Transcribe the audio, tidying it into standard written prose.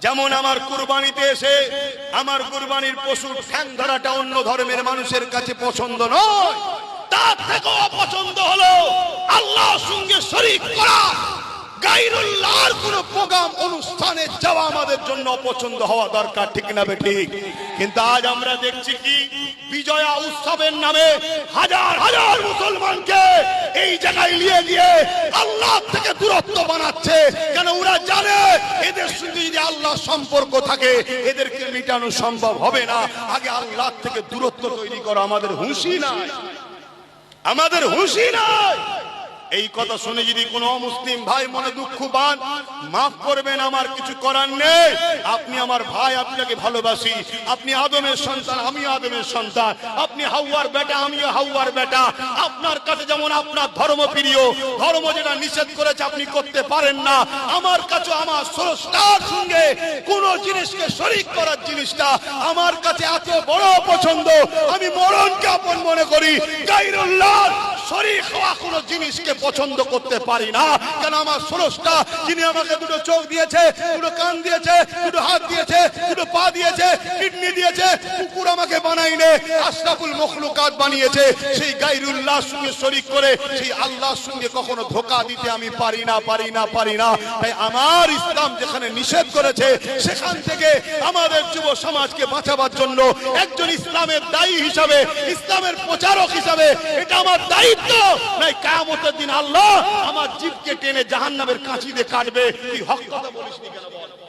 যেমন আমার কুরবানিতে এসে আমার কুরবানির পশুর ঠ্যাং ধরাটা অন্য ধর্মের মানুষের কাছে পছন্দ নয়, তার থেকেও অপছন্দ হলো আল্লাহর সঙ্গে শরীক করা, গায়রুল্লাহর কোন প্রোগ্রাম অনুষ্ঠানে যাওয়া আমাদের জন্য অপছন্দ হওয়া দরকার, ঠিক না বেঠিক? কিন্তু আজ আমরা দেখছি কি বিজয়া উৎসবের নামে হাজার হাজার মুসলমানকে এই জায়গায় নিয়ে গিয়ে আল্লাহ থেকে দূরত্ব বানাচ্ছে। কেন? ওরা জানে এদের সঙ্গে যদি আল্লাহ সম্পর্ক থাকে এদেরকে মেটানো সম্ভব হবে না। আগে আল্লাহ থেকে দূরত্ব তৈরি করা আমাদের হুঁশি নাই, আমাদের হুঁশি নাই। এই কথা শুনে যদি কোনো মুসলিম ভাই মনে দুঃখ পান, মাফ করবেন, আমার কিছু করার নেই। আপনি আমার ভাই, আপনাকে ভালোবাসি। আপনি আদমের সন্তান, আমিও আদমের সন্তান। আপনি হাওয়ার বেটা, আমিও হাওয়ার বেটা। আপনার কাছে যেমন আপনার ধর্ম প্রিয়, ধর্ম যেটা নিষেধ করেছে আপনি করতে পারেন না, আমার কাছে আমার স্রষ্টার সঙ্গে কোন জিনিসকে শরীক করার জিনিসটা আমার কাছে এত বড় পছন্দ, আমি মরণকে আপন মনে করি। গায়রুল্লাহ শরীক হওয়া কোন জিনিসকে পছন্দ করতে পারি না। কেন? আমার স্রষ্টা যিনি আমাকে দুটো চোখ দিয়েছে, দুটো কান দিয়েছে, দুটো হাত দিয়েছে, দুটো পা দিয়েছে, কিডনি দিয়েছে, কুকুর আমাকে বানাইনে, আশরাফুল মখলুকাত বানিয়েছে, সেই গায়রুল্লাহর সঙ্গে শরীক করে সেই আল্লাহর সঙ্গে কখনো ধোঁকা দিতে আমি পারি না, পারি না, পারি না। তাই আমার ইসলাম যেখানে নিষেধ করেছে সেখান থেকে আমাদের যুব সমাজকে বাঁচাবার জন্য একজন ইসলামের দায়ী হিসাবে, ইসলামের প্রচারক হিসাবে এটা আমার দায়িত্ব। নাই কিয়ামতের দিন আল্লাহ আমার জিভকে টেনে জাহান্নামের কাঁচি দিয়ে কাটবে। তুই হক কথা বলিস নি কেন বল?